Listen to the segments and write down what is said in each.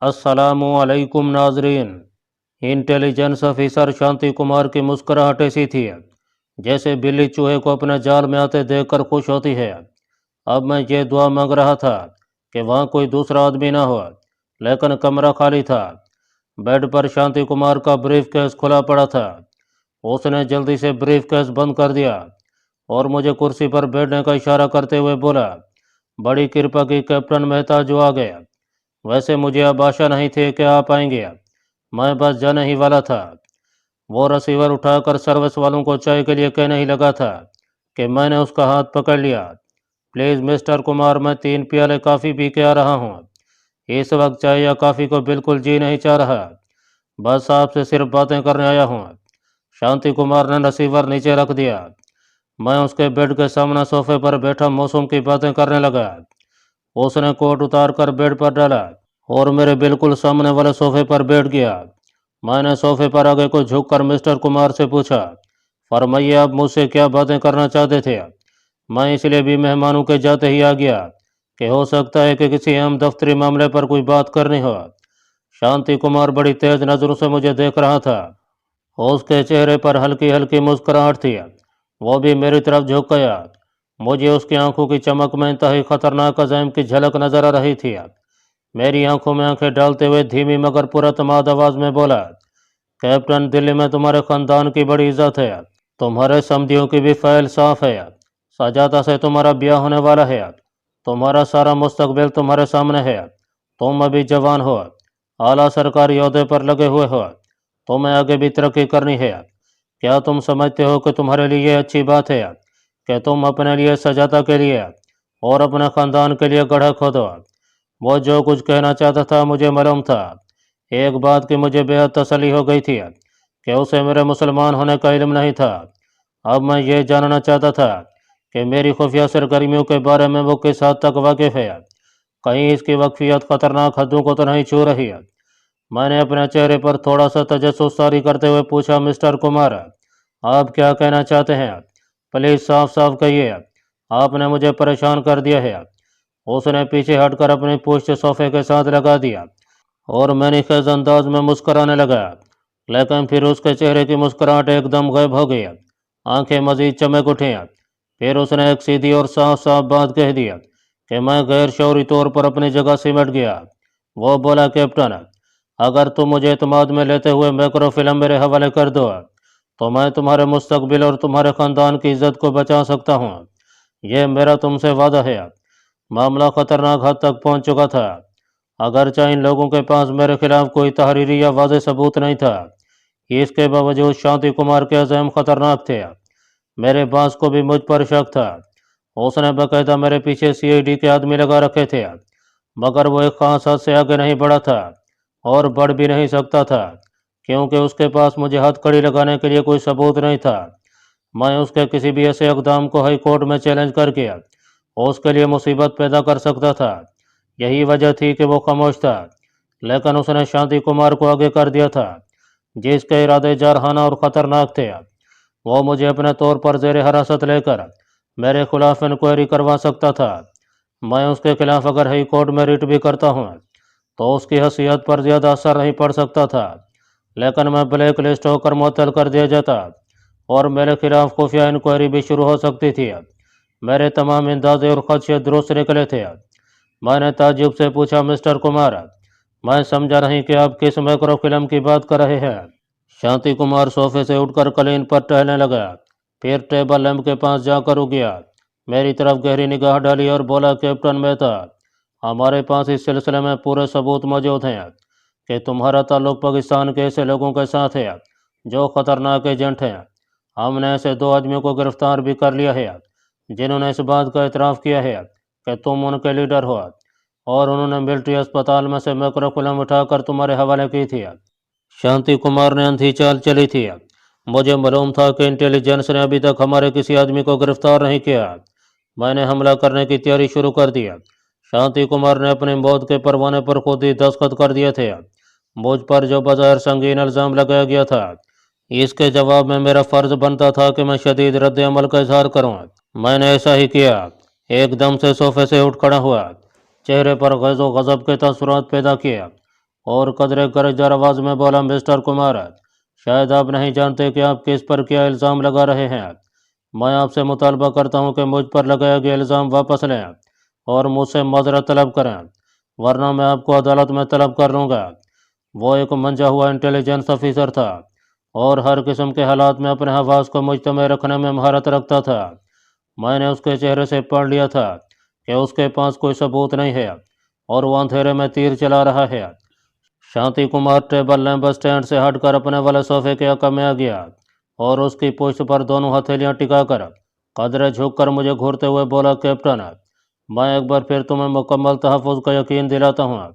अस्सलामु अलैकुम नाजरीन। इंटेलिजेंस ऑफिसर शांति कुमार की मुस्कुराहट ऐसी थी जैसे बिल्ली चूहे को अपने जाल में आते देखकर खुश होती है। अब मैं ये दुआ मांग रहा था कि वहाँ कोई दूसरा आदमी ना हो, लेकिन कमरा खाली था। बेड पर शांति कुमार का ब्रीफ केस खुला पड़ा था। उसने जल्दी से ब्रीफ केस बंद कर दिया और मुझे कुर्सी पर बैठने का इशारा करते हुए बोला, बड़ी कृपा की कैप्टन मेहता जो आ गया। वैसे मुझे अब आशा नहीं थी कि आप आएंगे, मैं बस जाने ही वाला था। वो रिसीवर उठाकर सर्विस वालों को चाय के लिए कहने ही लगा था कि मैंने उसका हाथ पकड़ लिया। प्लीज़ मिस्टर कुमार, मैं 3 प्याले कॉफ़ी पी के आ रहा हूँ। इस वक्त चाय या कॉफ़ी को बिल्कुल जी नहीं चाह रहा, बस आपसे सिर्फ बातें करने आया हूँ। शांति कुमार ने रिसीवर नीचे रख दिया। मैं उसके बेड के सामने सोफे पर बैठा मौसम की बातें करने लगा। उसने कोट उतार कर बेड पर डाला और मेरे बिल्कुल सामने वाले सोफे पर बैठ गया। मैंने सोफे पर आगे को झुककर मिस्टर कुमार से पूछा, फरमाइए आप मुझसे क्या बातें करना चाहते थे। मैं इसलिए भी मेहमानों के जाते ही आ गया कि हो सकता है कि किसी अहम दफ्तरी मामले पर कोई बात करनी हो। शांति कुमार बड़ी तेज नजरों से मुझे देख रहा था। उसके चेहरे पर हल्की हल्की मुस्कुराहट थी। वो भी मेरी तरफ झुक गया। मुझे उसकी आंखों की चमक में इंतहाई खतरनाक अज़ाइम की झलक नजर आ रही थी। मेरी आंखों में आंखें डालते हुए धीमी मगर पुरतमाद आवाज में बोला, कैप्टन, दिल्ली में तुम्हारे खानदान की बड़ी इज्जत है। तुम्हारे समधियों की भी फाइल साफ है। सजादा से तुम्हारा ब्याह होने वाला है। तुम्हारा सारा मुस्तकबिल तुम्हारे सामने है। तुम अभी जवान हो, आला सरकारी ओहदे पर लगे हुए हो। तुम्हें आगे भी तरक्की करनी है। क्या तुम समझते हो कि तुम्हारे लिए ये अच्छी बात है कि तुम अपने लिए, सजादा के लिए और अपने खानदान के लिए गड्ढा खोदो। वो जो कुछ कहना चाहता था मुझे मालूम था। एक बात की मुझे बेहद तसल्ली हो गई थी कि उसे मेरे मुसलमान होने का इल्म नहीं था। अब मैं ये जानना चाहता था कि मेरी खुफिया सरगर्मियों के बारे में वो किस हद तक वाकिफ है। कहीं इसकी वक्फियत खतरनाक हदों को तो नहीं छू रही है। मैंने अपने चेहरे पर थोड़ा सा तजस्सुस जारी करते हुए पूछा, मिस्टर कुमार, आप क्या कहना चाहते हैं? प्लीज़ साफ साफ कहिए, आपने मुझे परेशान कर दिया है। उसने पीछे हटकर अपनी पुश्त सोफे के साथ लगा दिया और मैंने खेज अंदाज में मुस्कराने लगा, लेकिन फिर उसके चेहरे की मुस्कुराहट एकदम गायब हो गई। आंखें मजीद चमक उठी। फिर उसने एक सीधी और साफ साफ बात कह दिया कि मैं गैर शौरी तौर पर अपनी जगह सिमट गया। वो बोला, कैप्टन, अगर तुम मुझे एतमाद में लेते हुए मैक्रो फिल्म मेरे हवाले कर दो तो मैं तुम्हारे मुस्तकबिल और तुम्हारे ख़ानदान की इज्जत को बचा सकता हूँ। यह मेरा तुमसे वादा है। मामला खतरनाक हद तक पहुंच चुका था। अगरचे इन लोगों के पास मेरे खिलाफ कोई तहरीरी या वाज़ेह सबूत नहीं था, इसके बावजूद शांति कुमार के अज़ैम खतरनाक थे। मेरे बास को भी मुझ पर शक था। उसने बाकायदा मेरे पीछे सीआईडी के आदमी लगा रखे थे, मगर वो एक खास हद से आगे नहीं बढ़ा था और बढ़ भी नहीं सकता था, क्योंकि उसके पास मुझे हथकड़ी लगाने के लिए कोई सबूत नहीं था। मैं उसके किसी भी ऐसे इक़दाम को हाई कोर्ट में चैलेंज करके उसके लिए मुसीबत पैदा कर सकता था। यही वजह थी कि वो खामोश था, लेकिन उसने शांति कुमार को आगे कर दिया था, जिसके इरादे जारहाना और ख़तरनाक थे। वो मुझे अपने तौर पर ज़ेर हिरासत लेकर मेरे खिलाफ इंक्वायरी करवा सकता था। मैं उसके खिलाफ अगर हाई कोर्ट में रिट भी करता हूँ तो उसकी हैसियत पर ज़्यादा असर नहीं पड़ सकता था, लेकिन मैं ब्लैक लिस्ट होकर मुअत्तल कर दिया जाता और मेरे खिलाफ खुफिया इंक्वायरी भी शुरू हो सकती थी। मेरे तमाम अंदाजे और खदशे दुरुस्त निकले थे। मैंने ताज्जुब से पूछा, मिस्टर कुमार, मैं समझा नहीं कि आप किस मैक्रो फिल्म की बात कर रहे हैं। शांति कुमार सोफे से उठकर कलीन पर टहलने लगा, फिर टेबल लैंप के पास जाकर रुक गया, मेरी तरफ गहरी निगाह डाली और बोला, कैप्टन मेहता, हमारे पास इस सिलसिले में पूरे सबूत मौजूद हैं कि तुम्हारा ताल्लुक पाकिस्तान के ऐसे लोगों के साथ है जो खतरनाक एजेंट हैं। हमने ऐसे 2 आदमियों को गिरफ्तार भी कर लिया है जिन्होंने इस बात का इतराफ़ किया है कि तुम उनके लीडर हो और उन्होंने मिलिट्री अस्पताल में से मैक्रो फिल्म उठाकर तुम्हारे हवाले की थी। शांति कुमार ने अंधी चाल चली थी। मुझे मालूम था कि इंटेलिजेंस ने अभी तक हमारे किसी आदमी को गिरफ्तार नहीं किया। मैंने हमला करने की तैयारी शुरू कर दी। शांति कुमार ने अपनी मौत के परवाने पर खुद ही दस्तखत कर दिए थे। मुझ पर जो बज़ाहिर संगीन इल्ज़ाम लगाया गया था, इसके जवाब में मेरा फ़र्ज़ बनता था कि मैं शदीद रद्द अमल का इजहार करूँ। मैंने ऐसा ही किया। एकदम से सोफे से उठ खड़ा हुआ, चेहरे पर गज़ो गज़ब के तसव्वुरात पैदा किया اور قدرے گرجدار آواز میں بولا، مسٹر کمار، شاید آپ نہیں جانتے کہ آپ کس پر کیا الزام لگا رہے ہیں۔ میں آپ سے مطالبہ کرتا ہوں کہ مجھ پر لگایا گیا الزام واپس لیں اور مجھ سے معذرت طلب کریں، ورنہ میں آپ کو عدالت میں طلب کر لوں گا۔ وہ ایک منجا ہوا انٹیلیجنس آفیسر تھا اور ہر قسم کے حالات میں اپنے حواس کو مجتمع رکھنے میں مہارت رکھتا تھا۔ میں نے اس کے چہرے سے پڑھ لیا تھا کہ اس کے پاس کوئی ثبوت نہیں ہے اور وہ اندھیرے میں تیر چلا رہا ہے۔ شانتی کمار ٹیبل لیمپ اسٹینڈ سے ہٹ کر اپنے والے صوفے کے عقب میں آ گیا اور اس کی پشت پر دونوں ہتھیلیاں ٹکا کر قدرے جھک کر مجھے گھورتے ہوئے بولا، کیپٹن، میں ایک بار پھر تمہیں مکمل تحفظ کا یقین دلاتا ہوں۔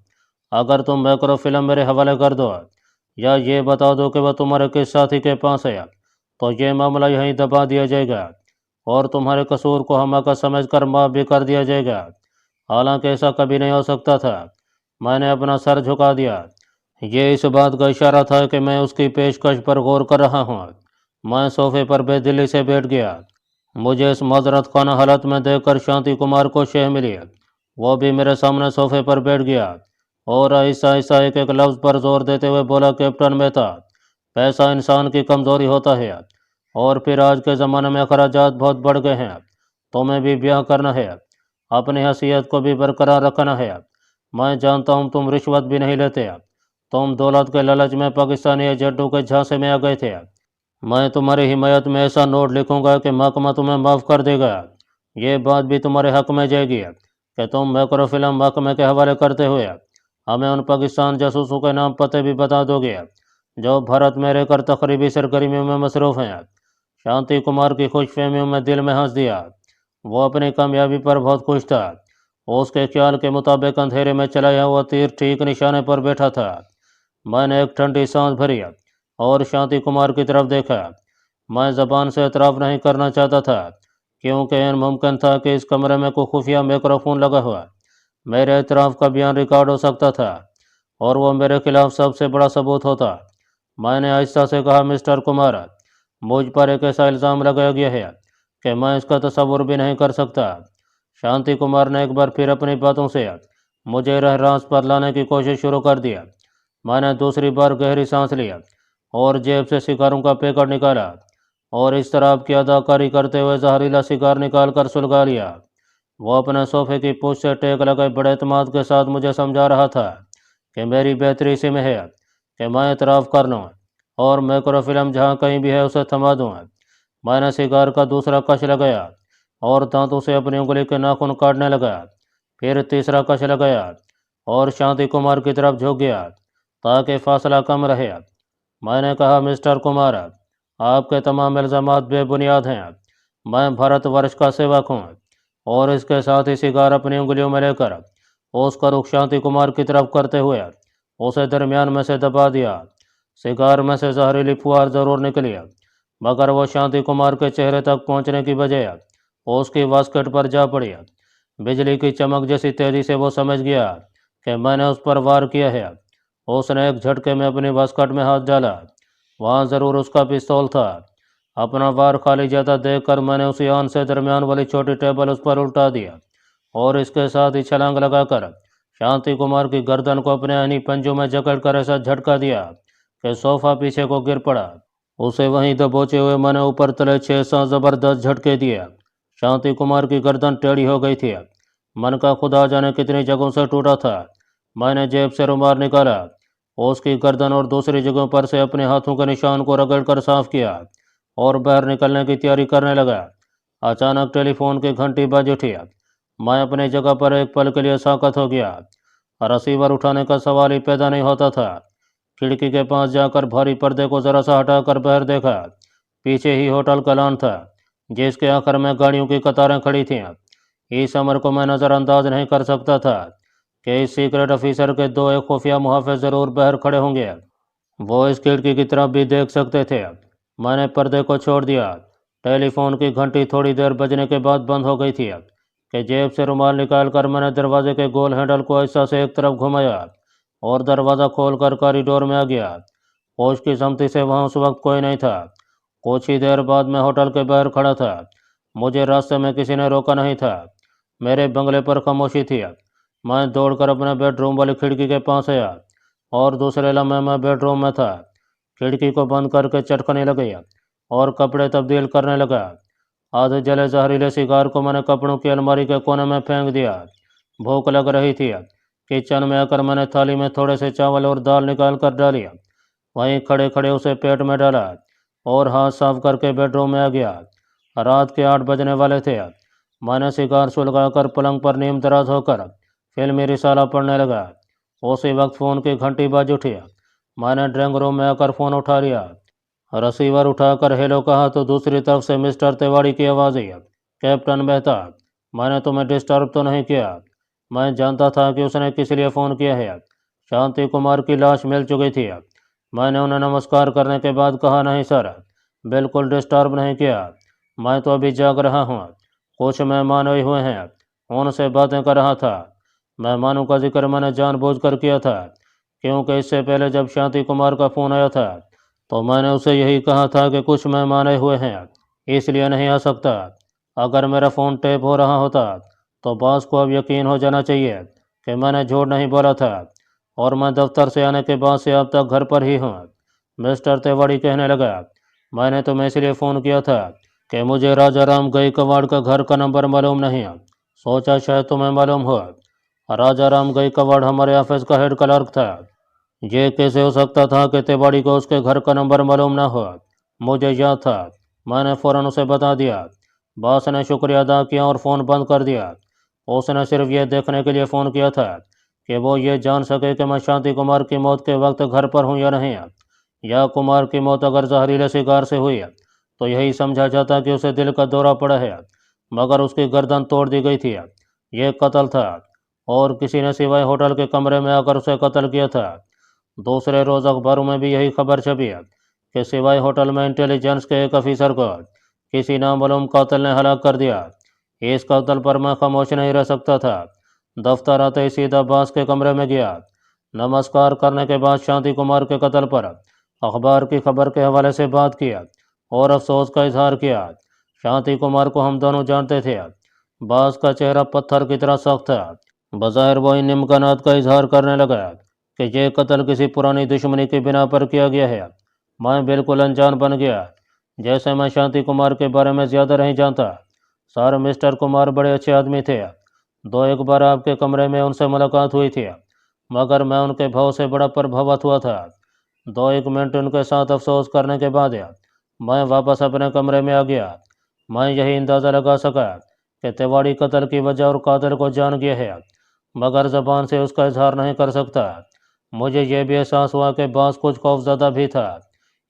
اگر تم میکرو فلم میرے حوالے کر دو یا یہ بتا دو کہ وہ تمہارے کس ساتھی کے پاس ہے تو یہ معاملہ یہیں دبا دیا جائے گا اور تمہارے قصور کو حماقت سمجھ کر معاف بھی کر دیا جائے گا۔ حالانکہ ایسا کبھی نہیں ہو سکتا تھا۔ میں نے اپنا سر جھکا دیا۔ یہ اس بات کا اشارہ تھا کہ میں اس کی پیشکش پر غور کر رہا ہوں۔ میں صوفے پر بے دلی سے بیٹھ گیا۔ مجھے اس معذرت خانہ حالت میں دیکھ کر شانتی کمار کو شہ ملی۔ وہ بھی میرے سامنے صوفے پر بیٹھ گیا اور آہستہ آہستہ ایک ایک لفظ پر زور دیتے ہوئے بولا، کیپٹن مہتا، پیسہ انسان کی کمزوری ہوتا ہے اور پھر آج کے زمانے میں اخراجات بہت بڑھ گئے ہیں۔ تمہیں بھی بیاہ کرنا ہے، اپنی حیثیت کو بھی برقرار رکھنا ہے۔ میں جانتا ہوں تم رشوت بھی نہیں لیتے، تم دولت کے لالچ میں پاکستانی ایجنٹوں کے جھانسے میں آ گئے تھے۔ میں تمہاری حمایت میں ایسا نوٹ لکھوں گا کہ محکمہ تمہیں معاف کر دے گا۔ یہ بات بھی تمہارے حق میں جائے گی کہ تم میکرو فلم محکمے کے حوالے کرتے ہوئے ہمیں ان پاکستان جاسوسوں کے نام پتے بھی بتا دو گے جو بھارت میں رہ کر تقریبی سرگرمیوں میں مصروف ہیں۔ شانتی کمار کی خوش فہمیوں میں دل میں ہنس دیا۔ وہ اپنی کامیابی پر بہت خوش تھا۔ اس کے خیال کے مطابق اندھیرے میں چلایا ہوا تیر ٹھیک نشانے پر بیٹھا تھا۔ میں نے ایک ٹھنڈی سانس بھری اور شانتی کمار کی طرف دیکھا۔ میں زبان سے اعتراف نہیں کرنا چاہتا تھا کیونکہ ممکن تھا کہ اس کمرے میں کوئی خفیہ میکروفون لگا ہوا میرے اعتراف کا بیان ریکارڈ ہو سکتا تھا اور وہ میرے خلاف سب سے بڑا ثبوت ہوتا۔ میں نے آہستہ سے کہا، مسٹر کمار، مجھ پر ایک ایسا الزام لگایا گیا ہے کہ میں اس کا تصور بھی نہیں کر سکتا۔ شانتی کمار نے ایک بار پھر اپنی باتوں سے مجھے راہ راست پر لانے کی کوشش شروع کر دیا۔ میں نے دوسری بار گہری سانس لیا اور جیب سے سگاروں کا پیکٹ نکالا اور اس طرح کی اداکاری کرتے ہوئے زہریلا سگار نکال کر سلگا لیا۔ وہ اپنے صوفے کی پوچھ سے ٹیک لگے بڑے اعتماد کے ساتھ مجھے سمجھا رہا تھا کہ میری بہتری اسی میں ہے کہ میں اعتراف کر لوں اور میکرو فلم جہاں کہیں بھی ہے اسے تھما دوں۔ میں نے سگار کا دوسرا کش لگایا اور دانتوں سے اپنی انگلی کے ناخن کاٹنے لگا، پھر تیسرا کش لگایا اور شانتی کمار کی طرف جھک گیا تاکہ فاصلہ کم رہے۔ میں نے کہا، مسٹر کمار، آپ کے تمام الزامات بے بنیاد ہیں۔ میں بھارت ورش کا سیوک ہوں۔ اور اس کے ساتھ ہی سگار اپنی انگلیوں میں لے کر اس کا رخ شانتی کمار کی طرف کرتے ہوئے اسے درمیان میں سے دبا دیا۔ سگار میں سے زہریلی پھوار ضرور نکلی مگر وہ شانتی کمار کے چہرے تک پہنچنے کی بجائے اس کی واسکٹ پر جا پڑی۔ بجلی کی چمک جیسی تیزی سے وہ سمجھ گیا کہ میں نے اس پر وار کیا ہے۔ اس نے ایک جھٹکے میں اپنی واسکٹ میں ہاتھ ڈالا۔ وہاں ضرور اس کا پستول تھا۔ اپنا وار خالی جاتا دیکھ کر میں نے اسی آن سے درمیان والی چھوٹی ٹیبل اس پر الٹا دیا اور اس کے ساتھ ہی چھلانگ لگا کر شانتی کمار کی گردن کو اپنے عینی پنجوں میں جکڑ کر ایسا جھٹکا دیا کہ صوفہ پیچھے کو گر پڑا۔ اسے وہیں دبوچے ہوئے میں نے اوپر تلے 6-7 زبردست جھٹکے دیے۔ شانتی کمار کی گردن ٹیڑھی ہو گئی تھی۔ من کا خدا جانے کتنی جگہوں سے ٹوٹا تھا۔ میں نے جیب سے رومال نکالا، اس کی گردن اور دوسری جگہوں پر سے اپنے ہاتھوں کے نشان کو رگڑ کر صاف کیا اور باہر نکلنے کی تیاری کرنے لگا۔ اچانک ٹیلی فون کی گھنٹی بج اٹھی۔ میں اپنی جگہ پر ایک پل کے لیے ساکت ہو گیا۔ رسیور اٹھانے کا سوال ہی پیدا نہیں ہوتا تھا۔ کھڑکی کے پاس جا کر بھاری پردے کو ذرا سا ہٹا کر باہر دیکھا۔ پیچھے ہی ہوٹل کا لان تھا جس کے آخر میں گاڑیوں کی قطاریں کھڑی تھیں۔ اس امر کو میں نظر انداز نہیں کر سکتا تھا کہ اس سیکرٹ آفیسر کے 2 ایک خفیہ محافظ ضرور باہر کھڑے ہوں گے۔ وہ اس کھڑکی کی طرف بھی دیکھ سکتے تھے۔ میں نے پردے کو چھوڑ دیا۔ ٹیلی فون کی گھنٹی تھوڑی دیر بجنے کے بعد بند ہو گئی تھی کہ جیب سے رومال نکال کر میں نے دروازے کے گول ہینڈل کو آہستہ سے ایک طرف گھمایا اور دروازہ کھول کر کاریڈور میں آ گیا۔ پوش کی سمتی سے وہاں اس وقت کوئی نہیں تھا۔ کچھ ہی دیر بعد میں ہوٹل کے باہر کھڑا تھا۔ مجھے راستے میں کسی نے روکا نہیں تھا۔ میرے بنگلے پر خاموشی تھی۔ میں دوڑ کر اپنے بیڈ روم والی کھڑکی کے پاس آیا اور دوسرے لمحے میں بیڈ روم میں تھا۔ کھڑکی کو بند کر کے چٹکنے لگے اور کپڑے تبدیل کرنے لگا۔ آدھے جلے زہریلے سگار کو میں نے کپڑوں کی الماری کے کونے میں پھینک دیا۔ بھوک لگ رہی تھی۔ کچن میں آ کر میں نے تھالی میں تھوڑے سے چاول اور دال نکال کر ڈالی، وہیں کھڑے کھڑے اسے پیٹ میں ڈالا اور ہاتھ صاف کر کے بیڈ روم میں آ گیا۔ رات کے 8 بجنے والے تھے۔ میں نے سگار سلگا کر پلنگ پر نیم دراز ہو کر فلمی رسالہ پڑھنے لگا۔ اسی وقت فون کی گھنٹی بج اٹھی۔ میں نے ڈرائنگ روم میں آ کر فون اٹھا لیا۔ رسیور اٹھا کر ہیلو کہا تو دوسری طرف سے مسٹر تیواڑی کی آواز آئی، کیپٹن مہتا، میں نے تمہیں ڈسٹرب تو نہیں کیا؟ میں جانتا تھا کہ اس نے کس لیے فون کیا ہے۔ شانتی کمار کی لاش مل چکی تھی۔ میں نے انہیں نمسکار کرنے کے بعد کہا، نہیں سر، بالکل ڈسٹرب نہیں کیا، میں تو ابھی جاگ رہا ہوں۔ کچھ مہمان آئے ہوئے ہیں، ان سے باتیں کر رہا تھا۔ مہمانوں کا ذکر میں نے جان بوجھ کر کیا تھا، کیونکہ اس سے پہلے جب شانتی کمار کا فون آیا تھا تو میں نے اسے یہی کہا تھا کہ کچھ مہمان آئے ہوئے ہیں، اس لیے نہیں آ سکتا۔ اگر میرا فون ٹیپ ہو رہا ہوتا تو باس کو اب یقین ہو جانا چاہیے کہ میں نے جھوٹ نہیں بولا تھا، اور میں دفتر سے آنے کے بعد سے اب تک گھر پر ہی ہوں۔ مسٹر تیواڑی کہنے لگا، میں نے تمہیں اس لیے فون کیا تھا کہ مجھے راجہ رام گئی کواڑ کا گھر کا نمبر معلوم نہیں، سوچا شاید تمہیں معلوم ہو۔ راجہ رام گئی کواڑ ہمارے آفس کا ہیڈ کلرک تھا۔ یہ کیسے ہو سکتا تھا کہ تیواڑی کو اس کے گھر کا نمبر معلوم نہ ہو؟ مجھے یاد تھا، میں نے فوراً اسے بتا دیا۔ باس نے شکریہ ادا کیا اور فون بند کر دیا۔ اس نے صرف یہ دیکھنے کے لیے فون کیا تھا کہ وہ یہ جان سکے کہ میں شانتی کمار کی موت کے وقت گھر پر ہوں یا نہیں، یا کمار کی موت اگر زہریلے سگار سے ہوئی تو یہی سمجھا جاتا کہ اسے دل کا دورہ پڑا ہے، مگر اس کی گردن توڑ دی گئی تھی۔ یہ قتل تھا اور کسی نے سوائے ہوٹل کے کمرے میں آ کر اسے قتل کیا تھا۔ دوسرے روز اخباروں میں بھی یہی خبر چھپی کہ سوائے ہوٹل میں انٹیلیجنس کے ایک افیسر کو کسی نامعلوم قاتل نے ہلاک کر دیا۔ اس قتل پر میں خاموش نہیں رہ سکتا تھا۔ دفتر آتے ہی سیدھا باس کے کمرے میں گیا۔ نمسکار کرنے کے بعد شانتی کمار کے قتل پر اخبار کی خبر کے حوالے سے بات کیا اور افسوس کا اظہار کیا۔ شانتی کمار کو ہم دونوں جانتے تھے۔ باس کا چہرہ پتھر کی طرح سخت تھا۔ بظاہر وہ ان امکانات کا اظہار کرنے لگا کہ یہ قتل کسی پرانی دشمنی کی بنا پر کیا گیا ہے۔ میں بالکل انجان بن گیا، جیسے میں شانتی کمار کے بارے میں زیادہ نہیں جانتا۔ سر، مسٹر کمار بڑے اچھے آدمی تھے۔ ایک بار آپ کے کمرے میں ان سے ملاقات ہوئی تھی، مگر میں ان کے بھاؤ سے بڑا پربھاوت ہوا تھا۔ ایک منٹ ان کے ساتھ افسوس کرنے کے بعد میں واپس اپنے کمرے میں آ گیا۔ میں یہی اندازہ لگا سکا کہ تیواڑی قتل کی وجہ اور قاتل کو جان گیا ہے، مگر زبان سے اس کا اظہار نہیں کر سکتا۔ مجھے یہ بھی احساس ہوا کہ باس کچھ خوفزدہ بھی تھا۔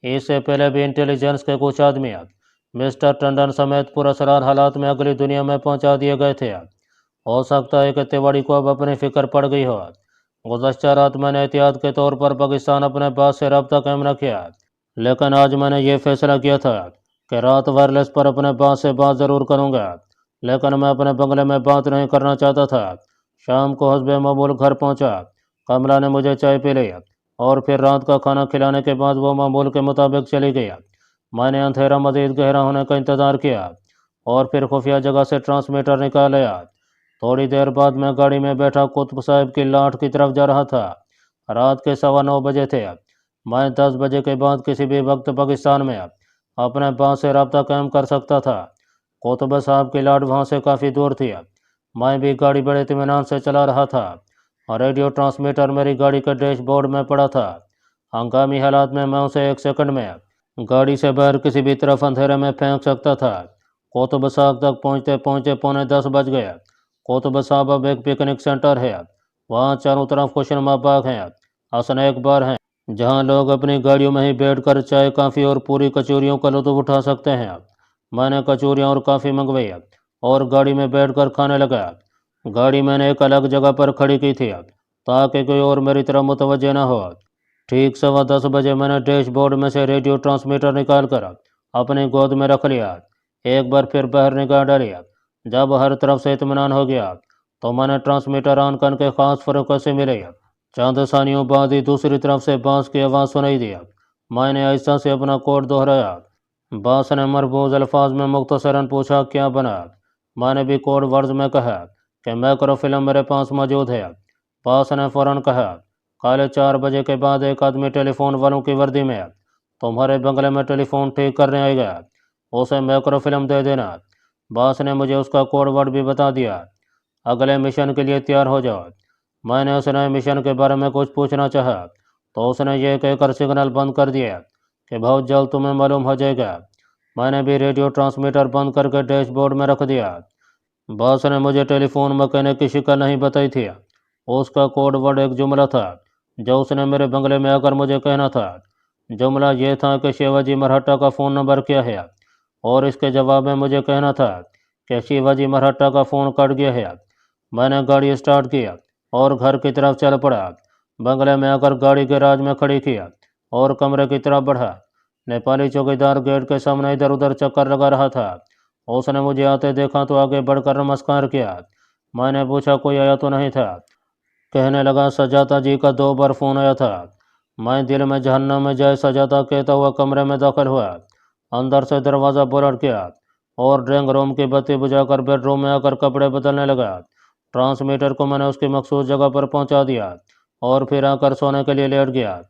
اس سے پہلے بھی انٹیلیجنس کے کچھ آدمی مسٹر ٹنڈن سمیت پراسرار حالات میں اگلی دنیا میں پہنچا دیے گئے تھے۔ ہو سکتا ہے کہ تیواڑی کو اب اپنی فکر پڑ گئی ہو۔ گزشتہ رات میں نے احتیاط کے طور پر پاکستان اپنے باس سے رابطہ قائم نہ کیا، لیکن آج میں نے یہ فیصلہ کیا تھا کہ رات وائرلیس پر اپنے باس سے بات ضرور کروں گا، لیکن میں اپنے بنگلے میں بات نہیں کرنا چاہتا تھا۔ شام کو حسب معمول گھر پہنچا۔ کملا نے مجھے چائے پی لی اور پھر رات کا کھانا کھلانے کے بعد وہ معمول کے مطابق چلی گئی۔ میں نے اندھیرا مزید گہرا ہونے کا انتظار کیا اور پھر خفیہ جگہ سے ٹرانسمیٹر نکال لیا۔ تھوڑی دیر بعد میں گاڑی میں بیٹھا قطب صاحب کی لاٹ کی طرف جا رہا تھا۔ رات کے 9:15 بجے تھے۔ میں 10 بجے کے بعد کسی بھی وقت پاکستان میں اپنے باس سے رابطہ قائم کر سکتا تھا۔ قطب صاحب کی لاٹ وہاں سے کافی دور تھی۔ میں بھی گاڑی بڑے اطمینان سے چلا رہا تھا اور ریڈیو ٹرانسمیٹر میری گاڑی کے ڈیش بورڈ میں پڑا تھا۔ ہنگامی حالات میں اسے 1 سیکنڈ میں گاڑی سے باہر کسی بھی طرف اندھیرے میں پھینک سکتا تھا۔ قطب صاحب تک پہنچتے پہنچتے 9:45 بج گئے۔ قطب صاحب اب ایک پکنک سینٹر ہے۔ وہاں چاروں طرف خوشنما باغ ہیں، اسنیک بار ہیں، جہاں لوگ اپنی گاڑیوں میں ہی بیٹھ کر چائے، کافی اور پوری کچوریوں کا لطف اٹھا سکتے ہیں۔ میں نے کچوریاں اور کافی منگوائی اور گاڑی میں بیٹھ کر کھانے لگا۔ گاڑی میں نے ایک الگ جگہ پر کھڑی کی تھی تاکہ کوئی اور میری طرف متوجہ نہ ہو۔ ٹھیک 10:15 بجے میں نے ڈیش بورڈ میں سے ریڈیو ٹرانسمیٹر نکال کر اپنی گود میں رکھ لیا۔ ایک بار پھر باہر نگاہ ڈالی۔ جب ہر طرف سے اطمینان ہو گیا تو میں نے ٹرانسمیٹر آن کر کے خاص فریکوینسی ملی۔ چند ثانیوں بعد ہی دوسری طرف سے باس کی آواز سنائی دی۔ میں نے آہستہ سے اپنا کوڈ دہرایا۔ باس نے مربوط الفاظ میں مختصراً پوچھا، کیا بنا؟ میں نے بھی کوڈ ورڈز میں کہا کہ میکرو فلم میرے پاس موجود ہے۔ باس نے فوراً کہا، कल 4 बजे के बाद एक आदमी टेलीफोन वालों की वर्दी में तुम्हारे बंगले में टेलीफोन ठीक करने आएगा, उसे मैक्रो फिल्म दे देना। बॉस ने मुझे उसका कोड वर्ड भी बता दिया। अगले मिशन के लिए तैयार हो जाओ। मैंने उस नए मिशन के बारे में कुछ पूछना चाहा तो उसने ये कहकर सिग्नल बंद कर दिया कि बहुत जल्द तुम्हें मालूम हो जाएगा। मैंने भी रेडियो ट्रांसमीटर बंद करके डैशबोर्ड में रख दिया। बॉस ने मुझे टेलीफोन मैकेनिक की शिकल नहीं बताई थी। उसका कोड वर्ड एक जुमला था जो उसने मेरे बंगले में आकर मुझे कहना था। जुमला ये था कि शिवाजी मराठा का फ़ोन नंबर क्या है, और इसके जवाब में मुझे कहना था कि शिवाजी मराठा का फ़ोन कट गया है। मैंने गाड़ी स्टार्ट किया और घर की तरफ चल पड़ा। बंगले में आकर गाड़ी गैराज में खड़ी किया और कमरे की तरफ बढ़ा। नेपाली चौकीदार गेट के सामने इधर उधर चक्कर लगा रहा था। उसने मुझे आते देखा तो आगे बढ़कर नमस्कार किया। मैंने पूछा कोई आया तो नहीं था। कहने लगा सजाता जी का 2 बार फ़ोन आया था। मैं दिल में जहन्नम में जाए सजाता कहता हुआ कमरे में दाखिल हुआ। अंदर से दरवाज़ा बुलट गया और ड्राइंग रूम की बत्ती बुझाकर बेडरूम में आकर कपड़े बदलने लगा। ट्रांसमीटर को मैंने उसकी मखसूस जगह पर पहुंचा दिया और फिर आकर सोने के लिए लेट गया।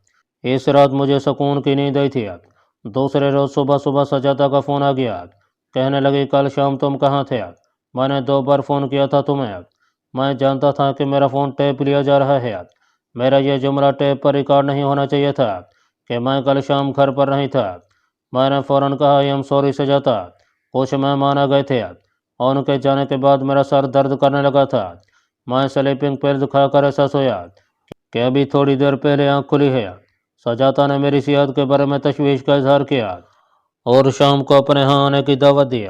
इस रात मुझे सुकून की नींद आई थी। दूसरे रोज़ सुबह सुबह सजाता का फ़ोन आ गया। कहने लगी कल शाम तुम कहाँ थे? मैंने 2 बार फ़ोन किया था तुम्हें। मैं जानता था कि मेरा फ़ोन टेप लिया जा रहा है। मेरा यह जुमला टेप पर रिकॉर्ड नहीं होना चाहिए था कि मैं कल शाम घर पर नहीं था। मैंने फ़ौरन कहा आई एम सॉरी सजाता। कुछ मेहमान आ गए थे और उनके जाने के बाद मेरा सर दर्द करने लगा था। मैं स्लीपिंग पिल्स खाकर ऐसा सोया कि अभी थोड़ी देर पहले आँख खुली है। सजाता ने मेरी सेहत के बारे में तशवीश का इजहार किया और शाम को अपने यहाँ आने की दावत दी।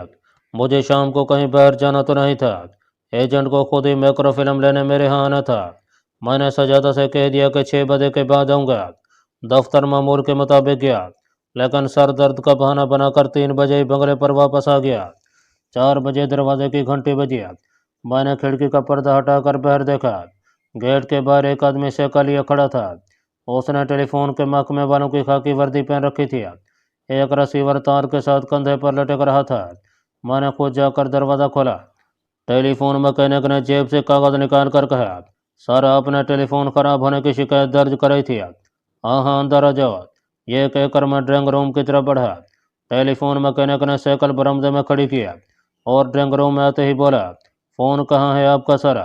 मुझे शाम को कहीं बाहर जाना तो नहीं था। एजेंट को खुद ही मैक्रो फिल्म लेने मेरे यहाँ आना था। मैंने सजाता से कह दिया कि 6 बजे के बाद आऊँगा। दफ्तर मामूल के मुताबिक गया, लेकिन सर दर्द का बहाना बनाकर 3 बजे ही बंगले पर वापस आ गया। 4 बजे दरवाजे की घंटी बजी। मैंने खिड़की का पर्दा हटाकर बाहर देखा। गेट के बाहर एक आदमी साइकिल लिए खड़ा था। उसने टेलीफोन के महकमे वालों की खाकी वर्दी पहन रखी थी। एक रिसीवर तार के साथ कंधे पर लटक रहा था। मैंने खुद जाकर दरवाज़ा खोला। टेलीफोन मैकेनिक ने जेब से कागज़ निकाल कर कहा सर आपने टेलीफोन ख़राब होने की शिकायत दर्ज कराई थी। हाँ हाँ अंदर आ जाओ। ये कहकर मैं ड्राइंग रूम की तरफ बढ़ा। टेलीफोन मैकेनिक ने साइकिल बरामदे में खड़ी किया और ड्राइंग रूम में आते ही बोला फ़ोन कहाँ है आपका सर?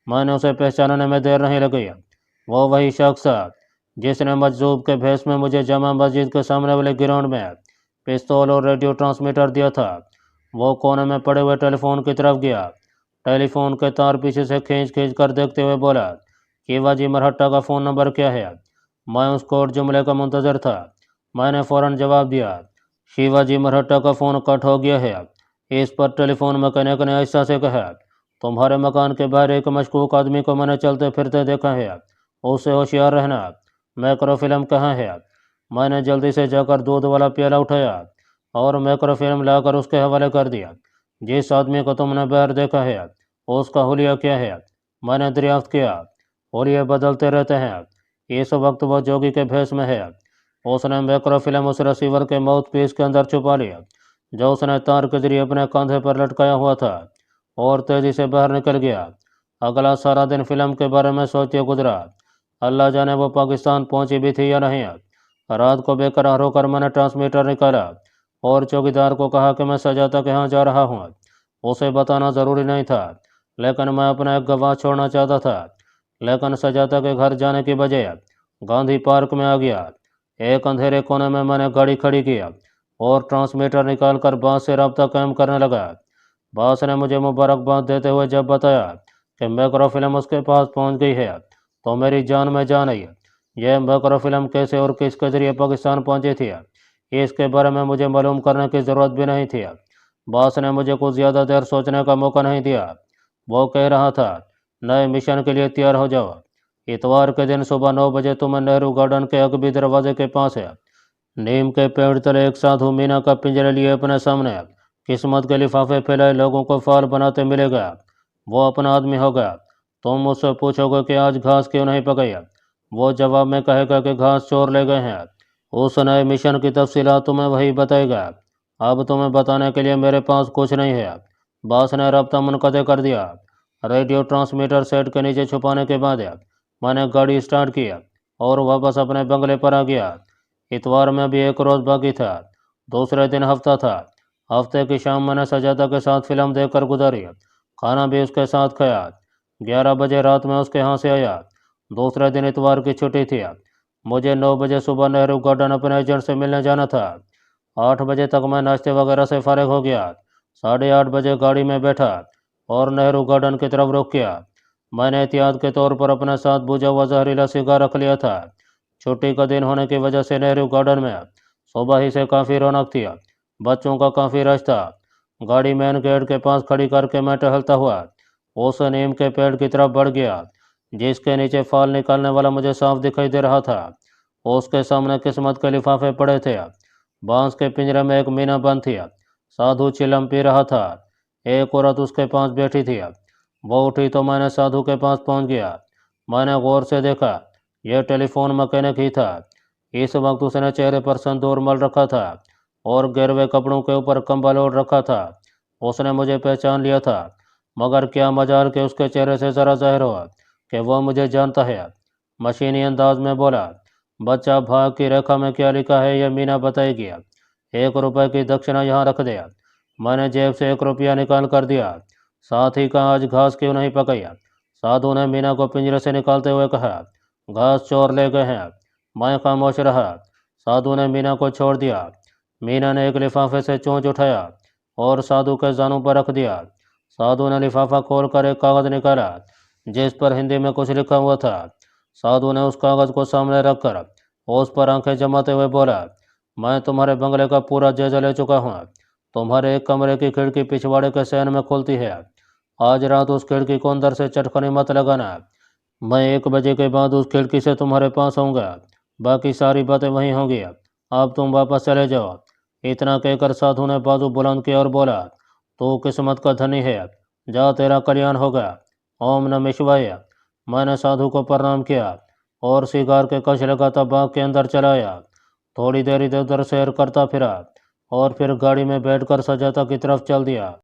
मैंने उसे पहचानने में देर नहीं लगी। वो वही शख्स जिसने मजजूब के भेस में मुझे जामा मस्जिद के सामने वाले ग्राउंड में पिस्तौल और रेडियो ट्रांसमीटर दिया था। वो कोने में पड़े हुए टेलीफोन की तरफ गया। टेलीफोन के तार पीछे से खींच खींच कर देखते हुए बोला शिवाजी मराठा का फ़ोन नंबर क्या है? मैं उस कोड जुमले का मुंतज़र था। मैंने फ़ौरन जवाब दिया शिवाजी मराठा का फ़ोन कट हो गया है। इस पर टेलीफोन मैकेनिक ने ऐसा से कहा तुम्हारे मकान के बाहर एक मशकूक आदमी को मैंने चलते फिरते देखा है, उससे होशियार रहना। मैक्रो फिल्म कहाँ है? मैंने जल्दी से जाकर दूध वाला प्याला उठाया और मैक्रो फिल्म लाकर उसके हवाले कर दिया। जिस आदमी को तुमने बाहर देखा है उसका हुलिया क्या है? मैंने दरियाफ्त किया। हुलिया बदलते रहते हैं। इस वक्त वो जोगी के भेष में है। उसने मैक्रो फिल्म उस रिसीवर के माउथ पीस के अंदर छुपा लिया जो उसने तार के जरिए अपने कंधे पर लटकाया हुआ था और तेजी से बाहर निकल गया। अगला सारा दिन फिल्म के बारे में सोचते गुजरा। अल्लाह जाने वो पाकिस्तान पहुंची भी थी या नहीं। रात को बेकरार होकर मैंने ट्रांसमीटर निकाला और चौकीदार को कहा कि मैं सजाता के यहाँ जा रहा हूँ। उसे बताना ज़रूरी नहीं था, लेकिन मैं अपना एक गवाह छोड़ना चाहता था। लेकिन सजाता के घर जाने की बजाय गांधी पार्क में आ गया। एक अंधेरे कोने में मैंने गाड़ी खड़ी किया और ट्रांसमीटर निकालकर बास से रब्ता कायम करने लगा। बास ने मुझे मुबारकबाद देते हुए जब बताया कि मैक्रो फिल्म उसके पास पहुंच गई है तो मेरी जान में जान आई। यह मैक्रो फिल्म कैसे और किसके जरिए पाकिस्तान पहुंची थी इसके बारे में मुझे मालूम करने की ज़रूरत भी नहीं थी। बास ने मुझे कुछ ज़्यादा देर सोचने का मौका नहीं दिया। वो कह रहा था नए मिशन के लिए तैयार हो जाओ। इतवार के दिन सुबह 9 बजे तुम्हें नेहरू गार्डन के अगबी दरवाजे के पास है। नीम के पेड़ तले एक साधु मीना का पिंजरे लिए अपने सामने किस्मत के लिफाफे फैलाए लोगों को फाल बनाते मिलेगा। वो अपना आदमी होगा। तुम मुझसे पूछोगे कि आज घास क्यों नहीं पकाई? वो जवाब में कहेगा कि घास चोर ले गए हैं। उस नए मिशन की तफसीलात तुम्हें वही बताएगा। अब तुम्हें बताने के लिए मेरे पास कुछ नहीं है। बास ने रब्ता मुनक़ते कर दिया। रेडियो ट्रांसमीटर सेट के नीचे छुपाने के बाद मैंने गाड़ी स्टार्ट किया और वापस अपने बंगले पर आ गया। इतवार में भी एक रोज़ बाकी था। दूसरे दिन हफ्ता था। हफ्ते की शाम मैंने सजादा के साथ फिल्म देखकर गुजारी। खाना भी उसके साथ खाया। 11 बजे रात में उसके यहाँ से आया। दूसरे दिन इतवार की छुट्टी थी। मुझे 9 बजे सुबह नेहरू गार्डन अपने एजेंट से मिलने जाना था। 8 बजे तक मैं नाश्ते वगैरह से फारिग हो गया। 8:30 बजे गाड़ी में बैठा और नेहरू गार्डन की तरफ रुख किया। मैंने एहतियात के तौर पर अपने साथ बुझा हुआ जहरीला सिगार रख लिया था। छुट्टी का दिन होने की वजह से नेहरू गार्डन में सुबह ही से काफ़ी रौनक थी। बच्चों का काफ़ी रश था। गाड़ी मेन गेट के पास खड़ी करके मैं टहलता हुआ उस नीम के पेड़ की तरफ बढ़ गया, जिसके नीचे फाल निकालने वाला मुझे साफ दिखाई दे रहा था। उसके सामने किस्मत के लिफाफे पड़े थे। बांस के पिंजरे में एक मीना बंद थी। साधु चिलम पी रहा था। एक औरत उसके पास बैठी थी। वो उठी तो मैंने साधु के पास पहुंच गया। मैंने गौर से देखा, यह टेलीफोन मैकेनिक ही था। इस वक्त उसने चेहरे पर संदूर मल रखा था और गिरवे कपड़ों के ऊपर कंबल ओढ़ रखा था। उसने मुझे पहचान लिया था, मगर क्या मजाल कि उसके चेहरे से ज़रा जाहिर हुआ कि वह मुझे जानता है। मशीनी अंदाज में बोला, बच्चा, भाग की रेखा में क्या लिखा है यह मीना बताएगी। 1 रुपये की दक्षिणा यहाँ रख दे। मैंने जेब से 1 रुपया निकाल कर दिया। साथ ही कहा, आज घास क्यों नहीं पकाई? साधु ने मीना को पिंजरे से निकालते हुए कहा, घास चोर ले गए हैं। मैं खामोश रहा। साधु ने मीना को छोड़ दिया। मीना ने एक लिफाफे से चोंच उठाया और साधु के जानू पर रख दिया। साधु ने लिफाफा खोलकर एक कागज़ निकाला जिस पर हिंदी में कुछ लिखा हुआ था। साधु ने उस कागज़ को सामने रखकर उस पर आंखें जमाते हुए बोला, मैं तुम्हारे बंगले का पूरा जायजा ले चुका हूँ। तुम्हारे एक कमरे की खिड़की पिछवाड़े के शयन में खुलती है। आज रात उस खिड़की को अंदर से चटखनी मत लगाना। मैं 1 बजे के बाद उस खिड़की से तुम्हारे पास आऊँगा। बाकी सारी बातें वहीं होंगी। अब तुम वापस चले जाओ। इतना कहकर साधु ने बाजू बुलंद किया और बोला, तू किस्मत का धनी है, जा तेरा कल्याण होगा। ओम नमः शिवाय। मैंने साधु को प्रणाम किया और सिगार के कश लगाता बाग के अंदर चला आया। थोड़ी देर इधर उधर सैर करता फिरा और फिर गाड़ी में बैठकर सजाता की तरफ चल दिया।